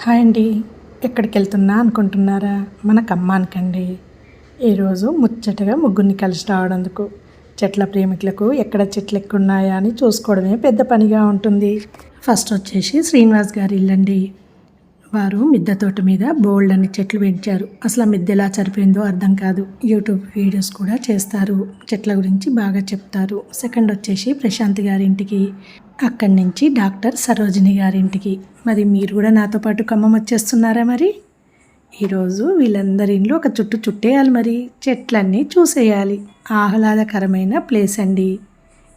Hi అండి, ఎక్కడికి వెళ్తున్నా అనుకుంటున్నారా? మన ఖమ్మానికండి. ఈరోజు ముచ్చటగా ముగ్గురిని కలిసి రావడందుకు. చెట్ల ప్రేమికులకు ఎక్కడ చెట్లు ఎక్కున్నాయా అని చూసుకోవడమే పెద్ద పనిగా ఉంటుంది. ఫస్ట్ వచ్చేసి శ్రీనివాస్ గారి ఇల్లండి. వారు మిద్దె తోట మీద బోల్డ్ అని చెట్లు పెంచారు. అసలు ఆ మిద్దె ఎలా సరిపోయిందో అర్థం కాదు. యూట్యూబ్ వీడియోస్ కూడా చేస్తారు, చెట్ల గురించి బాగా చెప్తారు. సెకండ్ వచ్చేసి ప్రశాంత్ గారింటికి, అక్కడి నుంచి డాక్టర్ సరోజిని గారింటికి. మరి మీరు కూడా నాతో పాటు ఖమ్మం వచ్చేస్తున్నారా? మరి ఈరోజు వీళ్ళందరి ఇంట్లో ఒక చుట్టేయాలి, మరి చెట్లన్నీ చూసేయాలి. ఆహ్లాదకరమైన ప్లేస్ అండి.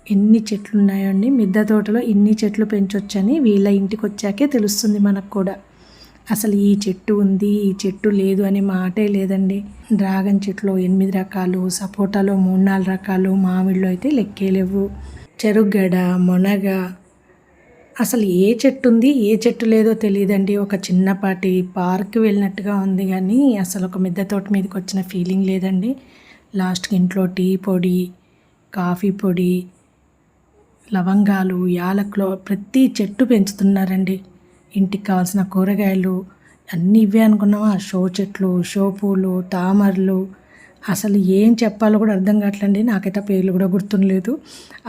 ఎన్ని చెట్లు ఉన్నాయో అండి, మిద్దె తోటలో ఇన్ని చెట్లు పెంచొచ్చని వీళ్ళ ఇంటికి వచ్చాకే తెలుస్తుంది మనకు కూడా. అసలు ఈ చెట్టు ఉంది, ఈ చెట్టు లేదు అనే మాటే లేదండి. డ్రాగన్ చెట్లు 8 రకాలు, సపోటాలో 3-4 రకాలు, మామిడిలో అయితే లెక్కే లేవు. చెరుగడ, మొనగ, అసలు ఏ చెట్టు ఉంది ఏ చెట్టు లేదో తెలియదండి. ఒక చిన్నపాటి పార్క్ వెళ్ళినట్టుగా ఉంది, కానీ అసలు ఒక మిద్దె తోట మీదకి వచ్చిన ఫీలింగ్ లేదండి. లాస్ట్కి ఇంట్లో టీ పొడి, కాఫీ పొడి, లవంగాలు, యాలకులు ప్రతి చెట్టు పెంచుతున్నారండి. ఇంటికి కావాల్సిన కూరగాయలు అన్నీ ఇవే అనుకున్నామా? షో చెట్లు, షో పూలు, తామరలు, అసలు ఏం చెప్పాలో కూడా అర్థం కావట్లేండి. నాకైతే పేర్లు కూడా గుర్తుండలేదు.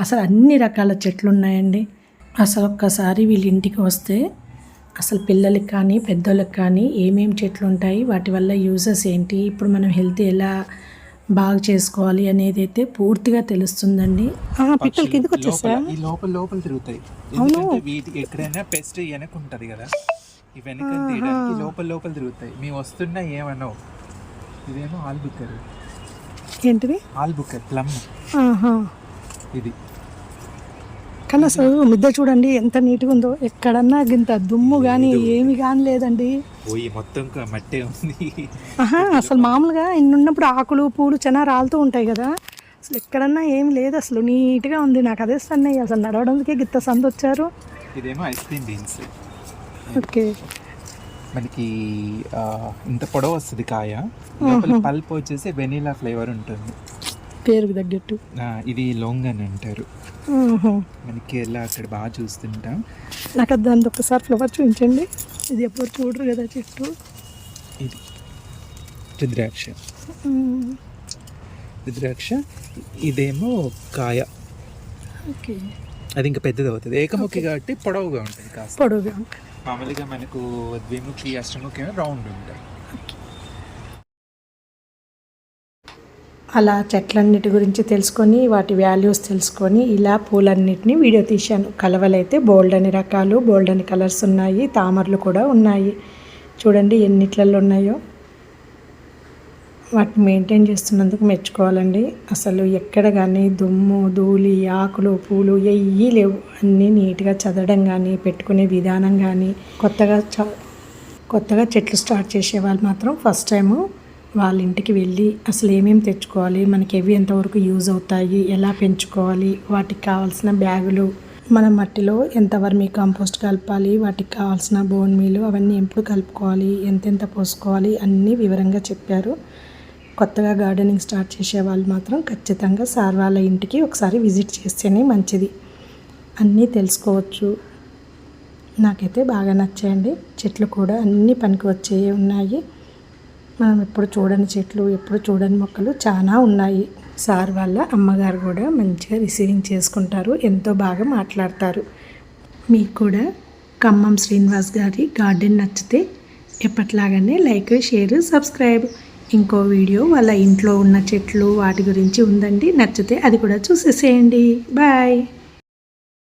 అసలు అన్ని రకాల చెట్లు ఉన్నాయండి. అసలు ఒక్కసారి వీళ్ళ ఇంటికి వస్తే అసలు పిల్లలకి కానీ పెద్దోళ్ళకి కానీ ఏమేమి చెట్లు ఉంటాయి, వాటి వల్ల యూజెస్ ఏంటి, ఇప్పుడు మనం హెల్త్ ఎలా బాగా చేసుకోవాలి అనేది అయితే పూర్తిగా తెలుస్తుందండి. పిట్టలు కిందకు వచ్చేసా లోపల తిరుగుతాయి. ఎందుకంటే వీటికి ఎక్కడైనా పెస్ట్ వెనక ఉంటుంది కదా, ఈ వెనక తీయడానికి లోపల తిరుగుతాయి. మేము వస్తున్నా ఏమన్నావు? ఇదేమో ఆల్బుకర్. ఏంటిది? Albuquerque plum. ఇది కానీ అసలు మిద్దె చూడండి ఎంత నీట్గా ఉందో. ఎక్కడన్నా ఇంత దుమ్ము కానీ ఏమి కానీ లేదండి. మొత్తం మట్టే ఉంది. అసలు మామూలుగా ఇన్ని ఉన్నప్పుడు ఆకులు పూలు చాలా రాలుతూ ఉంటాయి కదా, అసలు ఎక్కడన్నా ఏం లేదు. అసలు నీట్గా ఉంది. నాకు అదే సన్నయ్యి అసలు నడవడానికి గిత్త సంద వచ్చారు. ఇదేమో ఐస్ క్రీమ్ బీన్స్. ఓకే, మనకి ఇంత పొడవు వస్తుంది కాయ, పల్ప్ వచ్చేసి వెనీలా ఫ్లేవర్ ఉంటుంది పేరుకు తగ్గట్టు. ఇది లోంగ్ అని అంటారు మనకి. ఎలా అక్కడ బాగా చూస్తుంటాం. నాకు దాని ఒక్కసారి ఫ్లవర్ చూపించండి. ఇది ఎప్పుడు చూడరు కదా చెట్టు. ఇది రుద్రాక్ష. ఇదేమో కాయ. ఓకే, అది ఇంకా పెద్దది అవుతుంది. ఏకముఖి కాబట్టి పొడవుగా ఉంటుంది, కాస్త పొడవుగా ఉంటుంది. మామూలుగా మనకు ద్విముఖి, అష్టముఖి రౌండ్ ఉంటాయి. అలా చెట్లన్నిటి గురించి తెలుసుకొని వాటి వాల్యూస్ తెలుసుకొని ఇలా పూలన్నిటిని వీడియో తీశాను. కలవలైతే బోల్డ్ అని రకాలు, బోల్డ్ అని కలర్స్ ఉన్నాయి. తామరలు కూడా ఉన్నాయి. చూడండి ఎన్నిట్లలో ఉన్నాయో. వాటిని మెయింటైన్ చేస్తున్నందుకు మెచ్చుకోవాలండి. అసలు ఎక్కడ కానీ దుమ్ము, ధూళి, ఆకులు, పూలు ఏవి లేవు. అన్నీ నీట్గా చదవడం కానీ, పెట్టుకునే విధానం కానీ. కొత్తగా చెట్లు స్టార్ట్ చేసే వాళ్ళు మాత్రం ఫస్ట్ టైము వాళ్ళ ఇంటికి వెళ్ళి అసలు ఏమేమి తెచ్చుకోవాలి, మనకి ఎవి ఎంతవరకు యూజ్ అవుతాయి, ఎలా పెంచుకోవాలి, వాటికి కావాల్సిన బ్యాగులు, మన మట్టిలో ఎంత వర్మీ కంపోస్ట్ కలపాలి, వాటికి కావాల్సిన బోన్ మీలు అవన్నీ ఎప్పుడు కలుపుకోవాలి, ఎంతెంత పోసుకోవాలి అన్నీ వివరంగా చెప్పారు. కొత్తగా గార్డెనింగ్ స్టార్ట్ చేసే వాళ్ళు మాత్రం ఖచ్చితంగా సార్ వాళ్ళ ఇంటికి ఒకసారి విజిట్ చేస్తేనే మంచిది. అన్నీ తెలుసుకోవచ్చు. నాకైతే బాగా నచ్చాయండి. చెట్లు కూడా అన్నీ పనికి వచ్చేవి ఉన్నాయి. మనం ఎప్పుడు చూడని చెట్లు, ఎప్పుడు చూడని మొక్కలు చాలా ఉన్నాయి. సార్ వాళ్ళ అమ్మగారు కూడా మంచిగా రిసీవింగ్ చేసుకుంటారు, ఎంతో బాగా మాట్లాడతారు. మీకు కూడా ఖమ్మం శ్రీనివాస్ గారి గార్డెన్ నచ్చితే ఎప్పట్లాగానే లైక్, షేర్, సబ్స్క్రైబ్. ఇంకో వీడియో వాళ్ళ ఇంట్లో ఉన్న చెట్లు వాటి గురించి ఉందండి, నచ్చితే అది కూడా చూసేసేయండి. బాయ్.